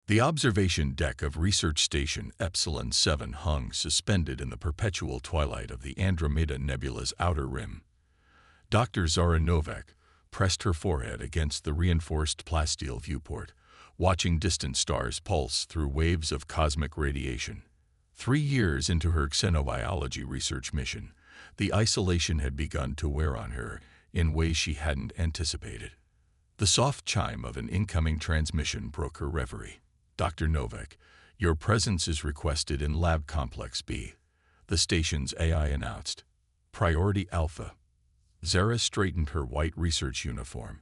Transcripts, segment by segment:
The observation deck of Research Station Epsilon 7 hung suspended in the perpetual twilight of the Andromeda Nebula's outer rim. Dr. Zara Novak pressed her forehead against the reinforced plasteel viewport, watching distant stars pulse through waves of cosmic radiation. 3 years into her xenobiology research mission, the isolation had begun to wear on her in ways she hadn't anticipated. The soft chime of an incoming transmission broke her reverie. Dr. Novak, your presence is requested in Lab Complex B, the station's AI announced. Priority Alpha. Zara straightened her white research uniform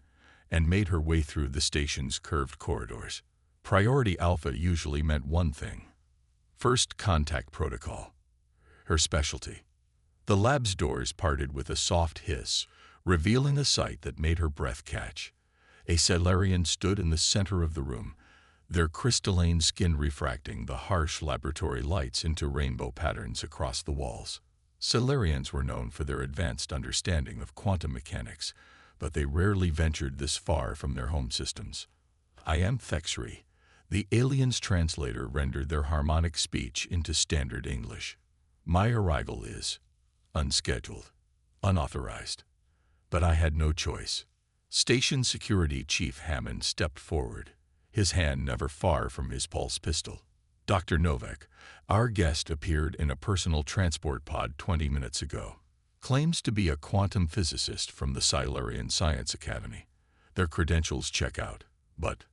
and made her way through the station's curved corridors. Priority Alpha usually meant one thing: first contact protocol. Her specialty. The lab's doors parted with a soft hiss, revealing a sight that made her breath catch. A Salarian stood in the center of the room, their crystalline skin refracting the harsh laboratory lights into rainbow patterns across the walls. Salarians were known for their advanced understanding of quantum mechanics, but they rarely ventured this far from their home systems. I am Thexri. The alien's translator rendered their harmonic speech into standard English. My arrival is unscheduled, unauthorized. But I had no choice. Station Security Chief Hammond stepped forward, his hand never far from his pulse pistol. Dr. Novak, our guest appeared in a personal transport pod 20 minutes ago. Claims to be a quantum physicist from the Silurian Science Academy. Their credentials check out, but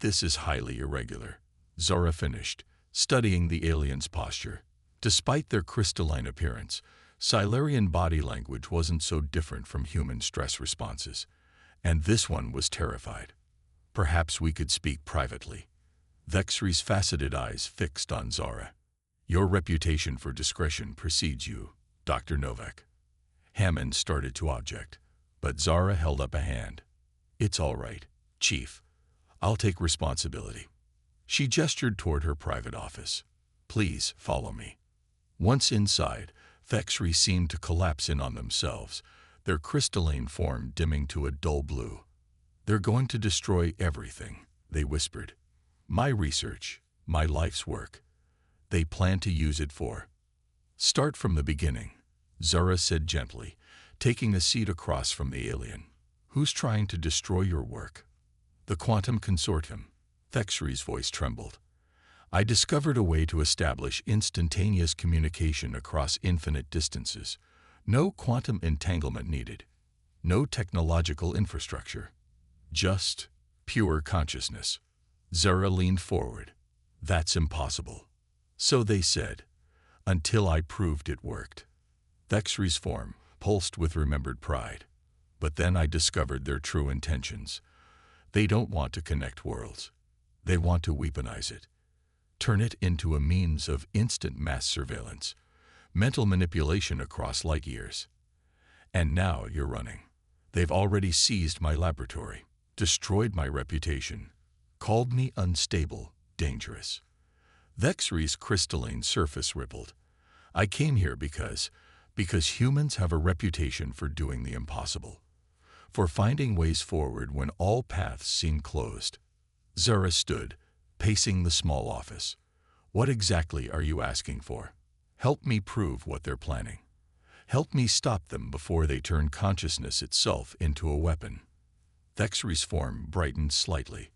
this is highly irregular. Zara finished, studying the alien's posture. Despite their crystalline appearance, Silurian body language wasn't so different from human stress responses, and this one was terrified. Perhaps we could speak privately. Thexri's faceted eyes fixed on Zara. Your reputation for discretion precedes you, Dr. Novak. Hammond started to object, but Zara held up a hand. It's all right, Chief. I'll take responsibility. She gestured toward her private office. Please follow me. Once inside, Thexri seemed to collapse in on themselves, their crystalline form dimming to a dull blue. They're going to destroy everything, they whispered. My research, my life's work. They plan to use it for. Start from the beginning, Zara said gently, taking a seat across from the alien. Who's trying to destroy your work? The Quantum Consortium. Thexri's voice trembled. I discovered a way to establish instantaneous communication across infinite distances. No quantum entanglement needed. No technological infrastructure. Just pure consciousness. Zara leaned forward. That's impossible. So they said, until I proved it worked. Thexri's form pulsed with remembered pride. But then I discovered their true intentions. They don't want to connect worlds. They want to weaponize it. Turn it into a means of instant mass surveillance, mental manipulation across light years. And now you're running. They've already seized my laboratory, destroyed my reputation, called me unstable, dangerous. Thexri's crystalline surface rippled. I came here because humans have a reputation for doing the impossible, for finding ways forward when all paths seem closed. Zara stood, pacing the small office. What exactly are you asking for? Help me prove what they're planning. Help me stop them before they turn consciousness itself into a weapon. Thexri's form brightened slightly.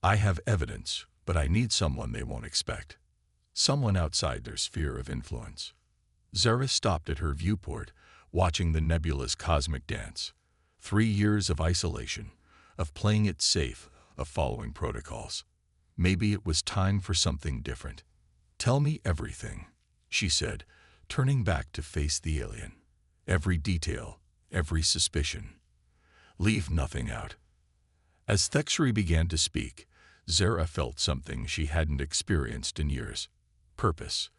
I have evidence, but I need someone they won't expect. Someone outside their sphere of influence. Zara stopped at her viewport, watching the nebula's cosmic dance. 3 years of isolation, of playing it safe, of following protocols. Maybe it was time for something different. Tell me everything, she said, turning back to face the alien. Every detail, every suspicion. Leave nothing out. As Thexri began to speak, Zara felt something she hadn't experienced in years. Purpose.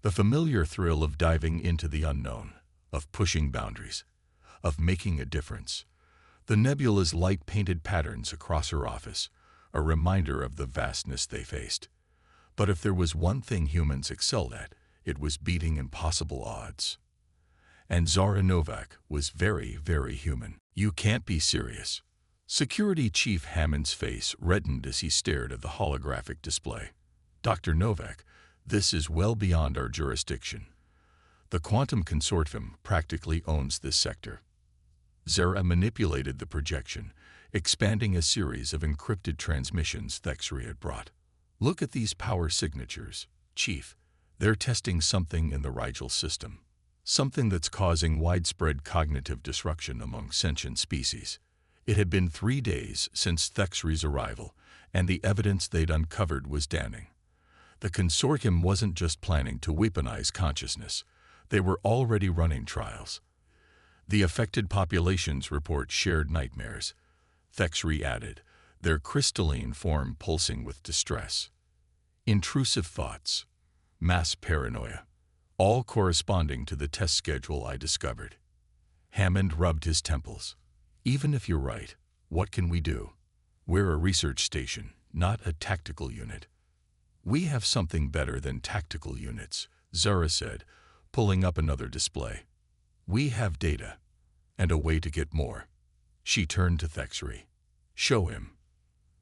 The familiar thrill of diving into the unknown, of pushing boundaries, of making a difference. The nebula's light-painted patterns across her office, a reminder of the vastness they faced. But if there was one thing humans excelled at, it was beating impossible odds. And Zara Novak was very, very human. You can't be serious. Security Chief Hammond's face reddened as he stared at the holographic display. Dr. Novak, this is well beyond our jurisdiction. The Quantum Consortium practically owns this sector. Zara manipulated the projection, expanding a series of encrypted transmissions Thexri had brought. Look at these power signatures, Chief. They're testing something in the Rigel system. Something that's causing widespread cognitive disruption among sentient species. It had been 3 days since Thexri's arrival, and the evidence they'd uncovered was damning. The consortium wasn't just planning to weaponize consciousness. They were already running trials. The affected populations report shared nightmares. Thexri added, their crystalline form pulsing with distress. Intrusive thoughts. Mass paranoia. All corresponding to the test schedule I discovered. Hammond rubbed his temples. Even if you're right, what can we do? We're a research station, not a tactical unit. We have something better than tactical units, Zara said, pulling up another display. We have data, and a way to get more. She turned to Thexri. Show him.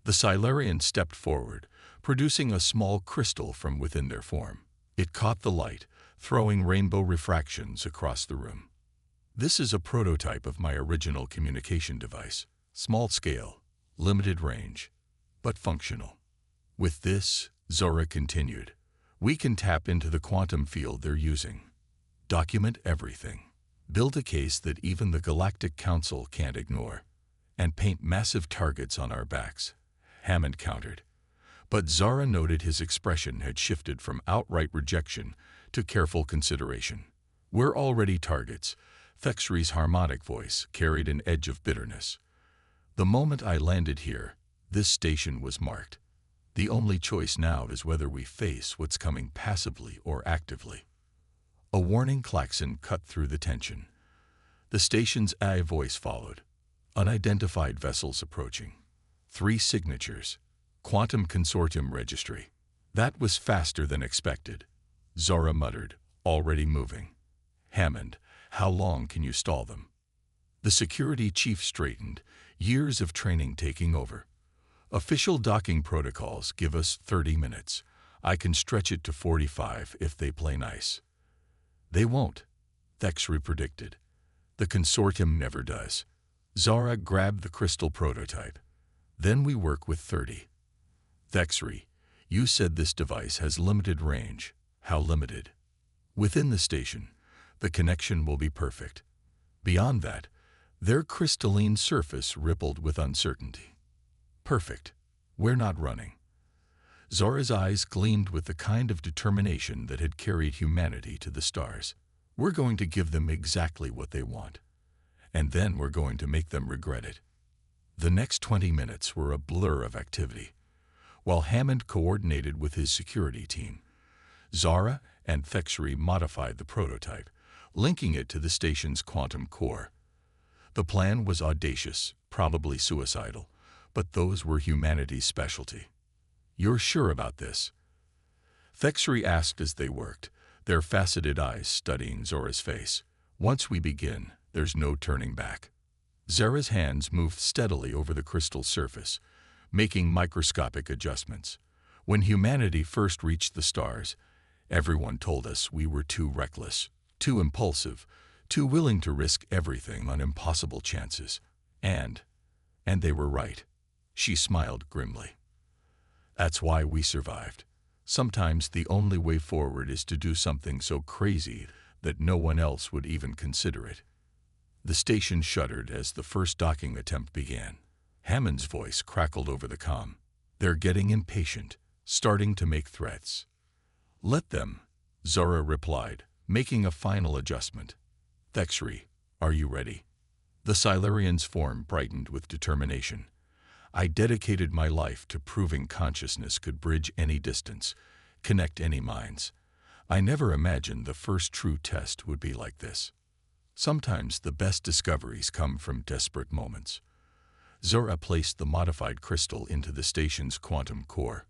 The Silurians stepped forward, producing a small crystal from within their form. It caught the light, throwing rainbow refractions across the room. This is a prototype of my original communication device. Small scale, limited range, but functional. With this, Zora continued, we can tap into the quantum field they're using. Document everything. Build a case that even the Galactic Council can't ignore. And paint massive targets on our backs. Hammond countered. But Zara noted his expression had shifted from outright rejection to careful consideration. We're already targets. Thexri's harmonic voice carried an edge of bitterness. The moment I landed here, this station was marked. The only choice now is whether we face what's coming passively or actively. A warning klaxon cut through the tension. The station's AI voice followed. Unidentified vessels approaching. 3 signatures. Quantum Consortium registry. That was faster than expected. Zara muttered, already moving. Hammond, how long can you stall them? The security chief straightened, years of training taking over. Official docking protocols give us 30 minutes. I can stretch it to 45 if they play nice. They won't, Thexri predicted. The consortium never does. Zara grabbed the crystal prototype. Then we work with 30. Thexri, you said this device has limited range. How limited? Within the station, the connection will be perfect. Beyond that, their crystalline surface rippled with uncertainty. Perfect. We're not running. Zora's eyes gleamed with the kind of determination that had carried humanity to the stars. We're going to give them exactly what they want. And then we're going to make them regret it. The next 20 minutes were a blur of activity. While Hammond coordinated with his security team, Zara and Thexri modified the prototype, linking it to the station's quantum core. The plan was audacious, probably suicidal, but those were humanity's specialty. You're sure about this? Thexri asked as they worked, their faceted eyes studying Zora's face. Once we begin, there's no turning back. Zara's hands moved steadily over the crystal surface, making microscopic adjustments. When humanity first reached the stars, everyone told us we were too reckless, too impulsive, too willing to risk everything on impossible chances. And they were right. She smiled grimly. That's why we survived. Sometimes the only way forward is to do something so crazy that no one else would even consider it. The station shuddered as the first docking attempt began. Hammond's voice crackled over the comm. They're getting impatient, starting to make threats. Let them, Zora replied, making a final adjustment. Thexri, are you ready? The Silurian's form brightened with determination. I dedicated my life to proving consciousness could bridge any distance, connect any minds. I never imagined the first true test would be like this. Sometimes the best discoveries come from desperate moments. Zora placed the modified crystal into the station's quantum core.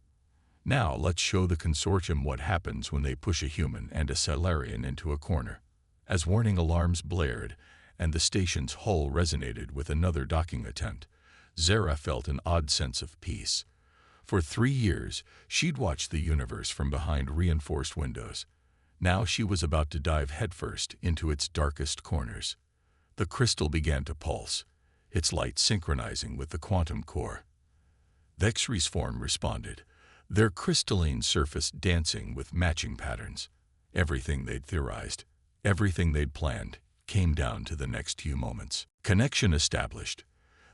Now let's show the consortium what happens when they push a human and a Silurian into a corner. As warning alarms blared and the station's hull resonated with another docking attempt, Zara felt an odd sense of peace. For 3 years, she'd watched the universe from behind reinforced windows. Now she was about to dive headfirst into its darkest corners. The crystal began to pulse, its light synchronizing with the quantum core. HFY's form responded, their crystalline surface dancing with matching patterns. Everything they'd theorized, everything they'd planned, came down to the next few moments. Connection established.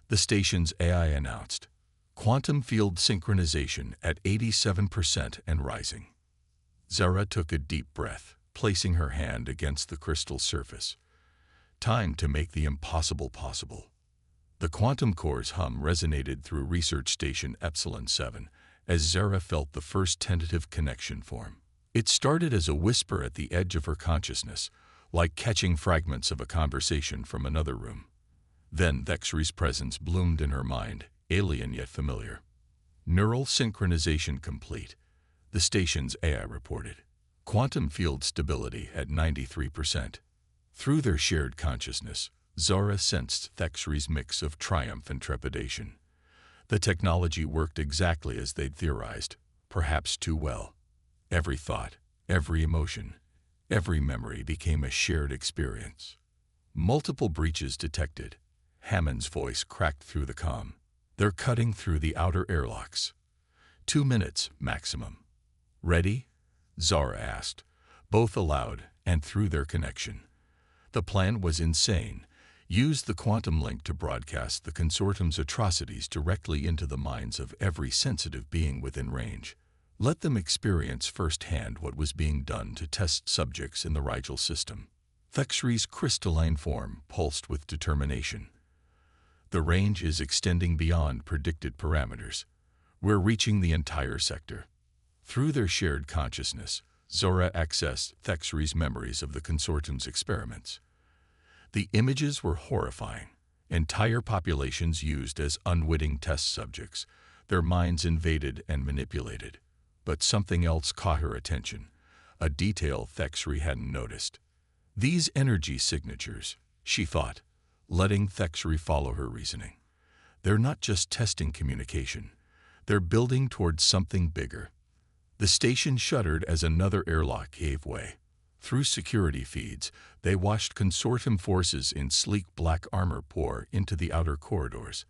The station's AI announced, quantum field synchronization at 87% and rising. Zara took a deep breath, placing her hand against the crystal surface. Time to make the impossible possible. The quantum core's hum resonated through Research Station Epsilon 7 as Zara felt the first tentative connection form. It started as a whisper at the edge of her consciousness, like catching fragments of a conversation from another room. Then HFY's presence bloomed in her mind, alien yet familiar. Neural synchronization complete, the station's AI reported. Quantum field stability at 93%. Through their shared consciousness, Zara sensed HFY's mix of triumph and trepidation. The technology worked exactly as they'd theorized, perhaps too well. Every thought, every emotion, every memory became a shared experience. Multiple breaches detected. Hammond's voice cracked through the comm. They're cutting through the outer airlocks. 2 minutes, maximum. Ready? Zara asked, both aloud and through their connection. The plan was insane. Use the quantum link to broadcast the consortium's atrocities directly into the minds of every sensitive being within range. Let them experience firsthand what was being done to test subjects in the Rigel system. HFY's crystalline form pulsed with determination. The range is extending beyond predicted parameters. We're reaching the entire sector. Through their shared consciousness, Zara accessed HFY's memories of the consortium's experiments. The images were horrifying. Entire populations used as unwitting test subjects, their minds invaded and manipulated. But something else caught her attention, a detail HFY hadn't noticed. These energy signatures, she thought, letting HFY follow her reasoning. They're not just testing communication. They're building towards something bigger. The station shuddered as another airlock gave way. Through security feeds, they watched consortium forces in sleek black armor pour into the outer corridors.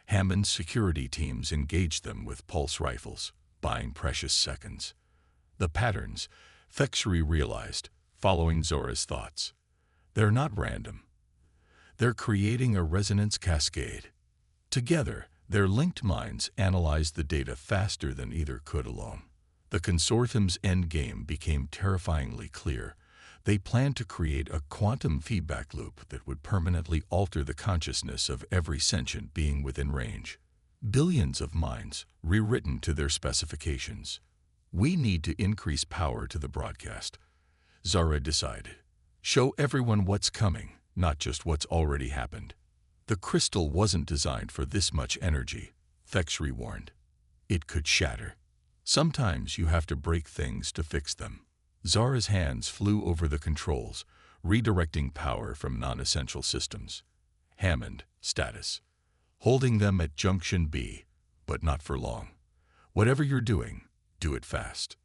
Hammond's security teams engaged them with pulse rifles, buying precious seconds. The patterns, HFY realized, following Zara's thoughts. They're not random. They're creating a resonance cascade. Together, their linked minds analyzed the data faster than either could alone. The consortium's endgame became terrifyingly clear. They planned to create a quantum feedback loop that would permanently alter the consciousness of every sentient being within range. Billions of minds, rewritten to their specifications. We need to increase power to the broadcast, Zara decided. Show everyone what's coming, not just what's already happened. The crystal wasn't designed for this much energy, HFY warned. It could shatter. Sometimes you have to break things to fix them. Zara's hands flew over the controls, redirecting power from non-essential systems. Hammond, status. Holding them at Junction B, but not for long. Whatever you're doing, do it fast.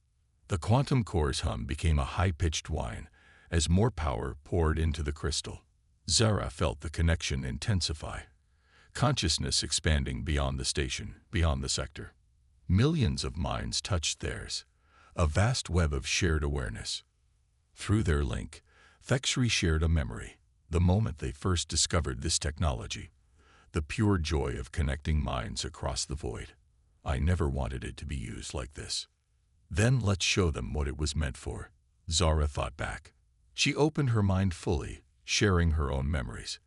The quantum core's hum became a high-pitched whine as more power poured into the crystal. Zara felt the connection intensify, consciousness expanding beyond the station, beyond the sector. Millions of minds touched theirs, a vast web of shared awareness. Through their link, HFY shared a memory, the moment they first discovered this technology, the pure joy of connecting minds across the void. I never wanted it to be used like this. Then let's show them what it was meant for, Zara thought back. She opened her mind fully, sharing her own memories.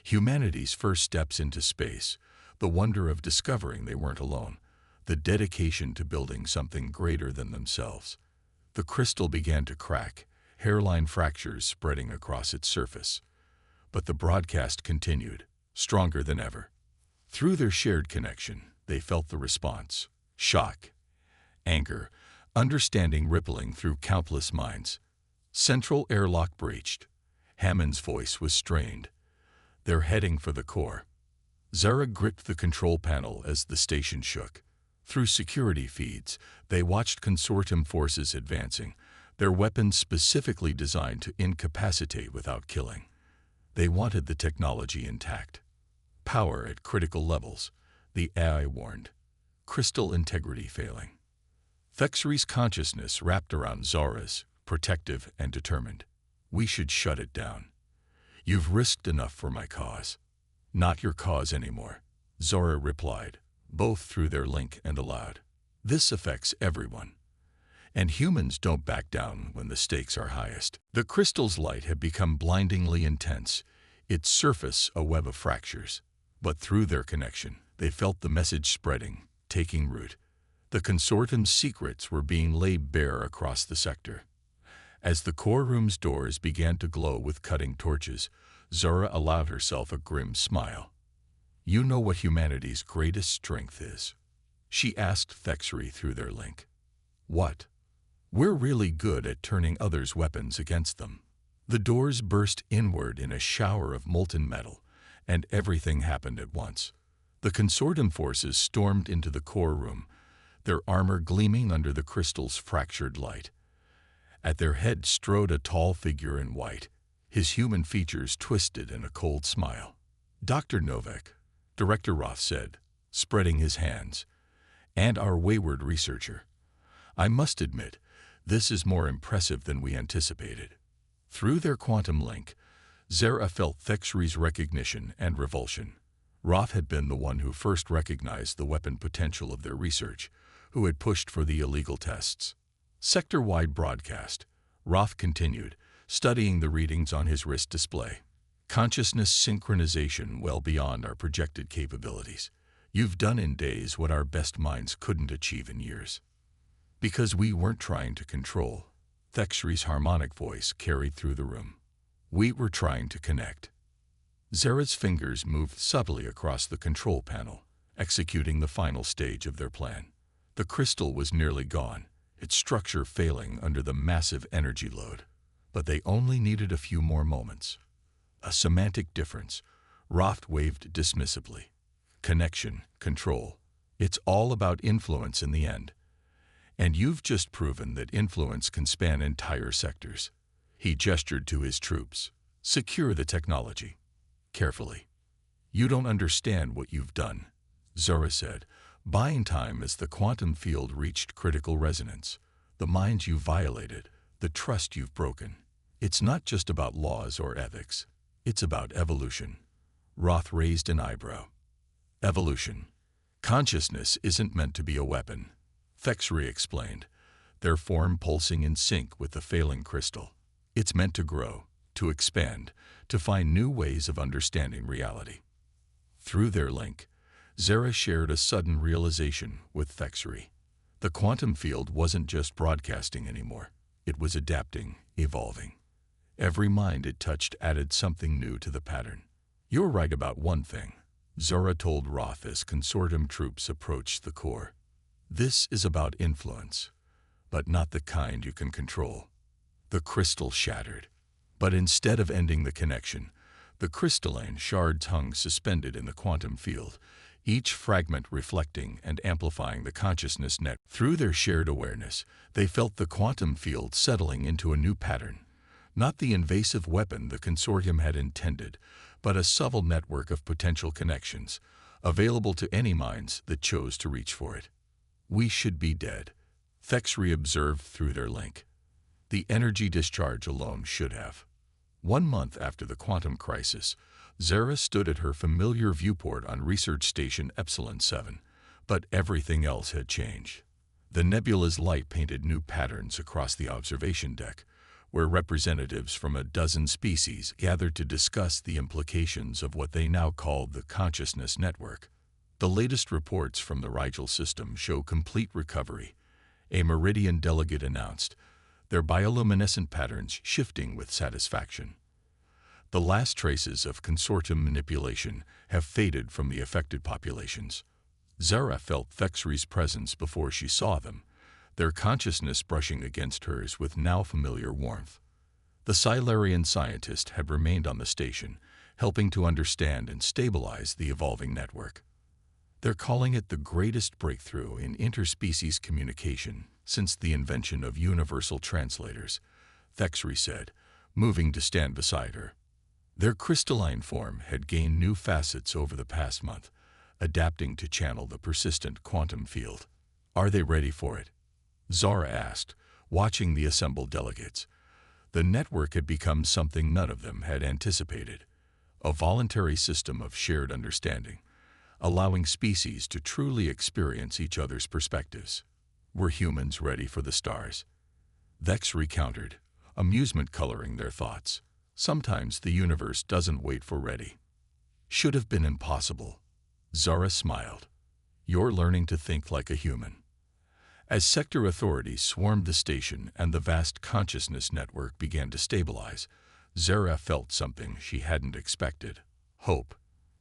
Humanity's first steps into space, the wonder of discovering they weren't alone, the dedication to building something greater than themselves. The crystal began to crack, hairline fractures spreading across its surface. But the broadcast continued, stronger than ever. Through their shared connection, they felt the response. Shock, anger, understanding rippling through countless minds. Central airlock breached. Hammond's voice was strained. They're heading for the core. Zara gripped the control panel as the station shook. Through security feeds, they watched consortium forces advancing, their weapons specifically designed to incapacitate without killing. They wanted the technology intact. Power at critical levels, the AI warned. Crystal integrity failing. Thexry's consciousness wrapped around Zara's, protective and determined. We should shut it down. You've risked enough for my cause. Not your cause anymore, Zara replied, both through their link and aloud. This affects everyone. And humans don't back down when the stakes are highest. The crystal's light had become blindingly intense, its surface a web of fractures. But through their connection, they felt the message spreading, taking root. The consortium's secrets were being laid bare across the sector. As the core room's doors began to glow with cutting torches, Zara allowed herself a grim smile. You know what humanity's greatest strength is? She asked Thexry through their link. What? We're really good at turning others' weapons against them. The doors burst inward in a shower of molten metal, and everything happened at once. The consortium forces stormed into the core room, their armor gleaming under the crystal's fractured light. At their head strode a tall figure in white, his human features twisted in a cold smile. Dr. Novak, Director Roth said, spreading his hands, and our wayward researcher. I must admit, this is more impressive than we anticipated. Through their quantum link, Zara felt Thexry's recognition and revulsion. Roth had been the one who first recognized the weapon potential of their research, who had pushed for the illegal tests. Sector-wide broadcast, Roth continued, studying the readings on his wrist display. Consciousness synchronization well beyond our projected capabilities. You've done in days what our best minds couldn't achieve in years. Because we weren't trying to control, Thexry's harmonic voice carried through the room. We were trying to connect. Zara's fingers moved subtly across the control panel, executing the final stage of their plan. The crystal was nearly gone, its structure failing under the massive energy load. But they only needed a few more moments. A semantic difference, Roth waved dismissively. Connection, control. It's all about influence in the end. And you've just proven that influence can span entire sectors. He gestured to his troops. Secure the technology. Carefully. You don't understand what you've done, Zara said, buying time as the quantum field reached critical resonance. The minds you violated, the trust you've broken. It's not just about laws or ethics. It's about evolution. Roth raised an eyebrow. Evolution. Consciousness isn't meant to be a weapon, Thexry explained, their form pulsing in sync with the failing crystal. It's meant to grow, to expand, to find new ways of understanding reality. Through their link, Zara shared a sudden realization with Thexry. The quantum field wasn't just broadcasting anymore. It was adapting, evolving. Every mind it touched added something new to the pattern. You're right about one thing, Zara told Roth as consortium troops approached the core. This is about influence, but not the kind you can control. The crystal shattered. But instead of ending the connection, the crystalline shards hung suspended in the quantum field, each fragment reflecting and amplifying the consciousness net. Through their shared awareness, they felt the quantum field settling into a new pattern. Not the invasive weapon the consortium had intended, but a subtle network of potential connections, available to any minds that chose to reach for it. We should be dead, Thexry observed through their link. The energy discharge alone should have. 1 month after the quantum crisis, Zara stood at her familiar viewport on Research Station Epsilon 7, but everything else had changed. The nebula's light painted new patterns across the observation deck, where representatives from a dozen species gathered to discuss the implications of what they now called the consciousness network. The latest reports from the Rigel system show complete recovery, a Meridian delegate announced, their bioluminescent patterns shifting with satisfaction. The last traces of consortium manipulation have faded from the affected populations. Zara felt Thexry's presence before she saw them, their consciousness brushing against hers with now familiar warmth. The Silurian scientist had remained on the station, helping to understand and stabilize the evolving network. They're calling it the greatest breakthrough in interspecies communication since the invention of universal translators, Thexry said, moving to stand beside her. Their crystalline form had gained new facets over the past month, adapting to channel the persistent quantum field. Are they ready for it? Zara asked, watching the assembled delegates. The network had become something none of them had anticipated, a voluntary system of shared understanding, allowing species to truly experience each other's perspectives. Were humans ready for the stars? Vex recountered, amusement coloring their thoughts. Sometimes the universe doesn't wait for ready. Should have been impossible. Zara smiled. You're learning to think like a human. As sector authorities swarmed the station and the vast consciousness network began to stabilize, Zara felt something she hadn't expected. Hope.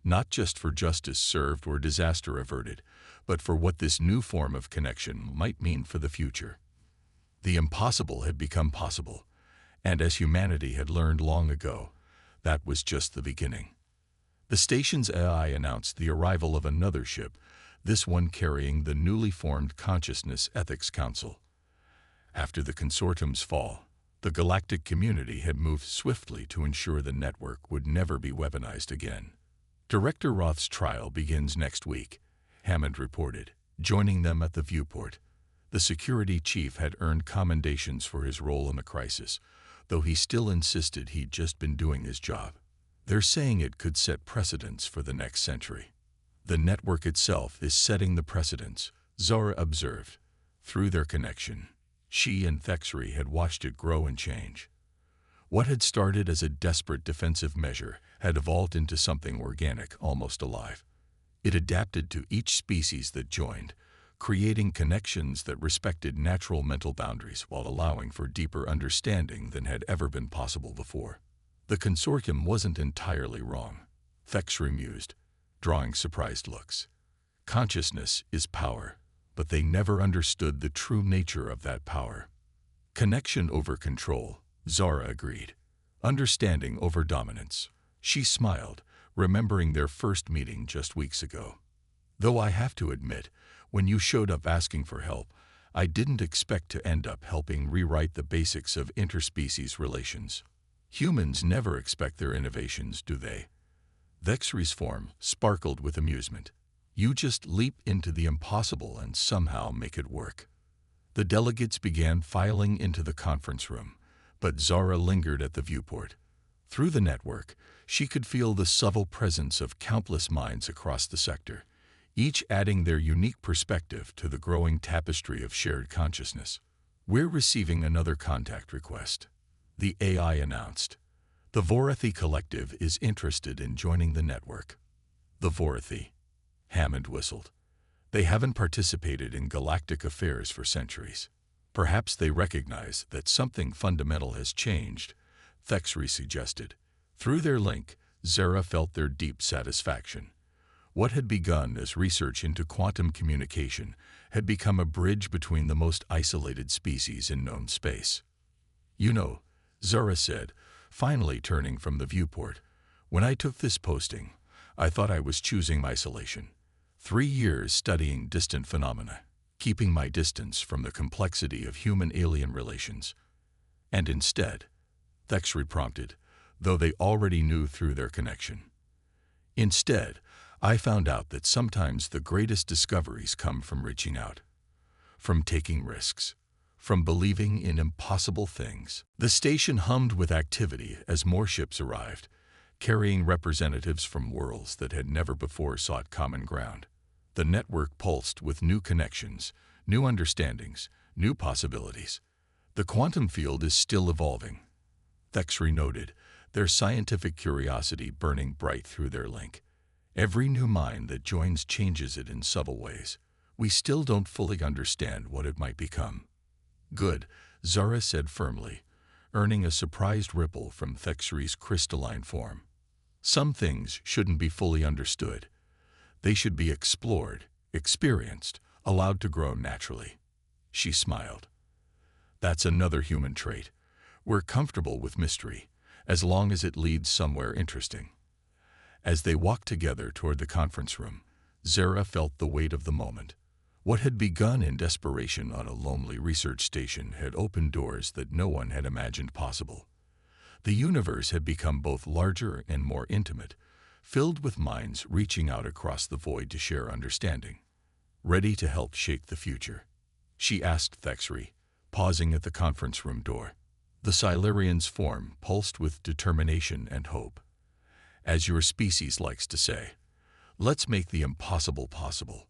Not just for justice served or disaster averted, but for what this new form of connection might mean for the future. The impossible had become possible, and as humanity had learned long ago, that was just the beginning. The station's AI announced the arrival of another ship, this one carrying the newly formed Consciousness Ethics Council. After the consortium's fall, the galactic community had moved swiftly to ensure the network would never be weaponized again. Director Roth's trial begins next week, Hammond reported, joining them at the viewport. The security chief had earned commendations for his role in the crisis, though he still insisted he'd just been doing his job. They're saying it could set precedents for the next century. The network itself is setting the precedents, Zara observed. Through their connection, she and Thexry had watched it grow and change. What had started as a desperate defensive measure had evolved into something organic, almost alive. It adapted to each species that joined, creating connections that respected natural mental boundaries while allowing for deeper understanding than had ever been possible before. The consortium wasn't entirely wrong, Thexry mused, drawing surprised looks. Consciousness is power, but they never understood the true nature of that power. Connection over control, Zara agreed. Understanding over dominance. She smiled, remembering their first meeting just weeks ago. Though I have to admit, when you showed up asking for help, I didn't expect to end up helping rewrite the basics of interspecies relations. Humans never expect their innovations, do they? Thexry's form sparkled with amusement. You just leap into the impossible and somehow make it work. The delegates began filing into the conference room, but Zara lingered at the viewport. Through the network, she could feel the subtle presence of countless minds across the sector, each adding their unique perspective to the growing tapestry of shared consciousness. We're receiving another contact request, the AI announced. The Vorathi Collective is interested in joining the network. The Vorathi, Hammond whistled. They haven't participated in galactic affairs for centuries. Perhaps they recognize that something fundamental has changed, Thexry suggested. Through their link, Zara felt their deep satisfaction. What had begun as research into quantum communication had become a bridge between the most isolated species in known space. You know, Zara said, finally turning from the viewport, when I took this posting, I thought I was choosing isolation. 3 years studying distant phenomena, keeping my distance from the complexity of human-alien relations. And instead, Thexry prompted, though they already knew through their connection. Instead, I found out that sometimes the greatest discoveries come from reaching out, from taking risks, from believing in impossible things. The station hummed with activity as more ships arrived, carrying representatives from worlds that had never before sought common ground. The network pulsed with new connections, new understandings, new possibilities. The quantum field is still evolving, Thexry noted, their scientific curiosity burning bright through their link. Every new mind that joins changes it in subtle ways. We still don't fully understand what it might become. Good, Zara said firmly, earning a surprised ripple from Thexry's crystalline form. Some things shouldn't be fully understood. They should be explored, experienced, allowed to grow naturally. She smiled. That's another human trait. We're comfortable with mystery, as long as it leads somewhere interesting. As they walked together toward the conference room, Zara felt the weight of the moment. What had begun in desperation on a lonely research station had opened doors that no one had imagined possible. The universe had become both larger and more intimate, filled with minds reaching out across the void to share understanding, ready to help shape the future. She asked Thexry, pausing at the conference room door. The Silurian's form pulsed with determination and hope. As your species likes to say, let's make the impossible possible.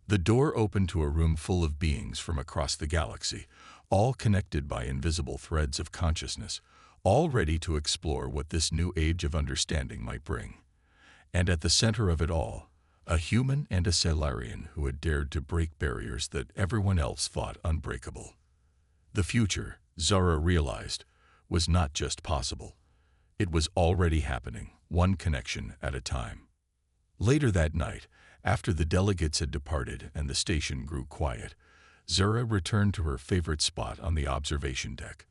The door opened to a room full of beings from across the galaxy, all connected by invisible threads of consciousness, all ready to explore what this new age of understanding might bring. And at the center of it all, a human and a Silurian who had dared to break barriers that everyone else thought unbreakable. The future, Zara realized, was not just possible. It was already happening, one connection at a time. Later that night, after the delegates had departed and the station grew quiet, Zara returned to her favorite spot on the observation deck.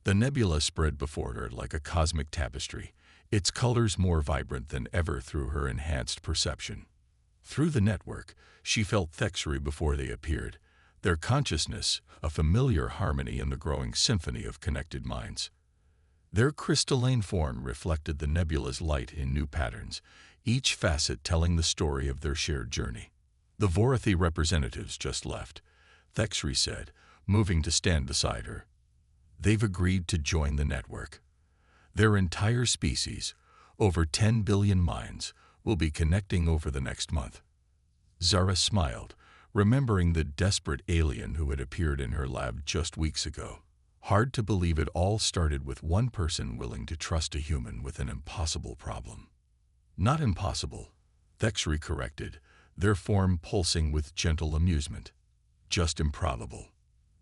The nebula spread before her like a cosmic tapestry, its colors more vibrant than ever through her enhanced perception. Through the network, she felt Thexry before they appeared, their consciousness a familiar harmony in the growing symphony of connected minds. Their crystalline form reflected the nebula's light in new patterns, each facet telling the story of their shared journey. The Vorathi representatives just left, Thexry said, moving to stand beside her. They've agreed to join the network. Their entire species, over 10 billion minds, will be connecting over the next month. Zara smiled, remembering the desperate alien who had appeared in her lab just weeks ago. Hard to believe it all started with one person willing to trust a human with an impossible problem. Not impossible, Thexry corrected, their form pulsing with gentle amusement. Just improbable.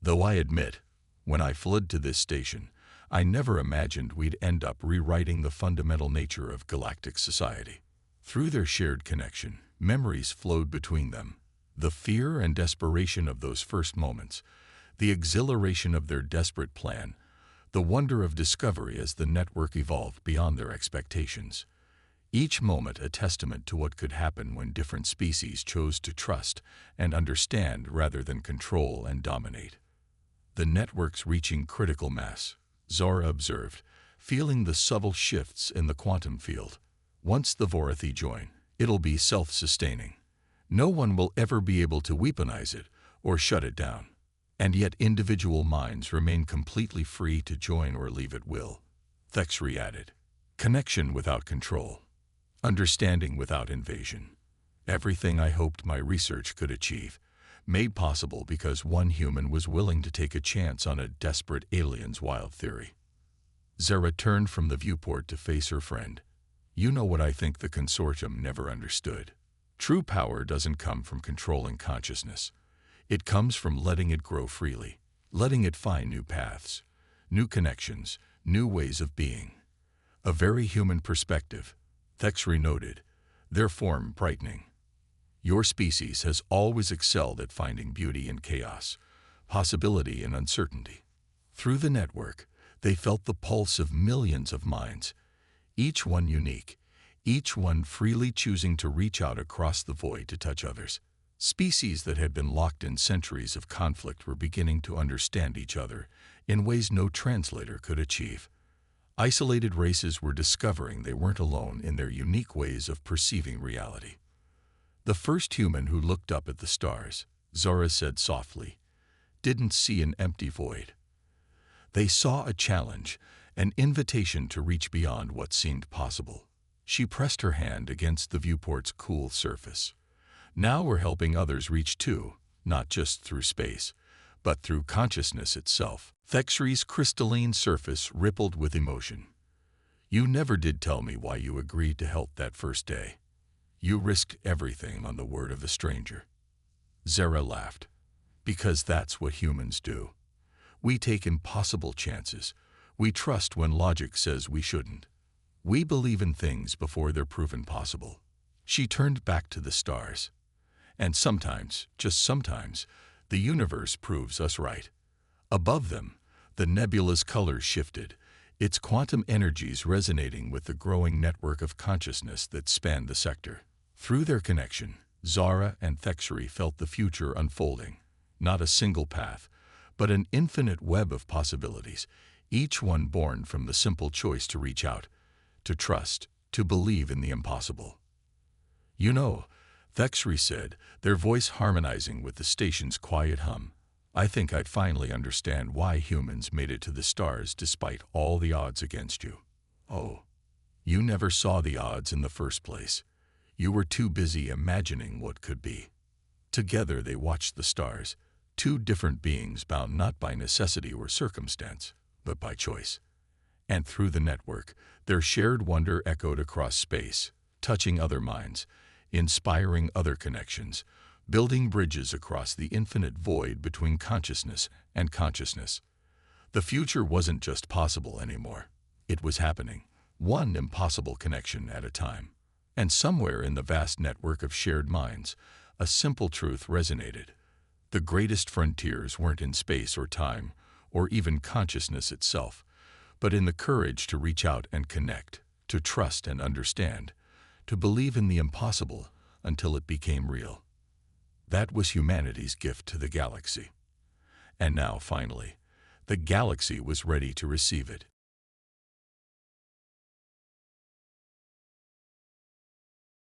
Though I admit, when I fled to this station, I never imagined we'd end up rewriting the fundamental nature of galactic society. Through their shared connection, memories flowed between them. The fear and desperation of those first moments, the exhilaration of their desperate plan, the wonder of discovery as the network evolved beyond their expectations. Each moment a testament to what could happen when different species chose to trust and understand rather than control and dominate. The network's reaching critical mass, Zara observed, feeling the subtle shifts in the quantum field. Once the Vorathi join, it'll be self-sustaining. No one will ever be able to weaponize it or shut it down. And yet individual minds remain completely free to join or leave at will. Thexry added, connection without control. Understanding without invasion. Everything I hoped my research could achieve, made possible because one human was willing to take a chance on a desperate alien's wild theory. Zara turned from the viewport to face her friend. You know what I think the consortium never understood. True power doesn't come from controlling consciousness. It comes from letting it grow freely, letting it find new paths, new connections, new ways of being. A very human perspective, Thexry noted, their form brightening. Your species has always excelled at finding beauty in chaos, possibility in uncertainty. Through the network, they felt the pulse of millions of minds, each one unique, each one freely choosing to reach out across the void to touch others. Species that had been locked in centuries of conflict were beginning to understand each other in ways no translator could achieve. Isolated races were discovering they weren't alone in their unique ways of perceiving reality. The first human who looked up at the stars, Zara said softly, didn't see an empty void. They saw a challenge, an invitation to reach beyond what seemed possible. She pressed her hand against the viewport's cool surface. Now we're helping others reach too, not just through space, but through consciousness itself. Thexry's crystalline surface rippled with emotion. You never did tell me why you agreed to help that first day. You risked everything on the word of a stranger. Zara laughed. Because that's what humans do. We take impossible chances. We trust when logic says we shouldn't. We believe in things before they're proven possible. She turned back to the stars. And sometimes, just sometimes, the universe proves us right. Above them, the nebula's colors shifted, its quantum energies resonating with the growing network of consciousness that spanned the sector. Through their connection, Zara and Thexery felt the future unfolding, not a single path, but an infinite web of possibilities, each one born from the simple choice to reach out, to trust, to believe in the impossible. "You know," Thexery said, their voice harmonizing with the station's quiet hum, "I think I'd finally understand why humans made it to the stars despite all the odds against you." "Oh, you never saw the odds in the first place. You were too busy imagining what could be." Together they watched the stars, two different beings bound not by necessity or circumstance, but by choice. And through the network, their shared wonder echoed across space, touching other minds, inspiring other connections, building bridges across the infinite void between consciousness and consciousness. The future wasn't just possible anymore. It was happening, one impossible connection at a time. And somewhere in the vast network of shared minds, a simple truth resonated. The greatest frontiers weren't in space or time, or even consciousness itself, but in the courage to reach out and connect, to trust and understand, to believe in the impossible until it became real. That was humanity's gift to the galaxy. And now, finally, the galaxy was ready to receive it.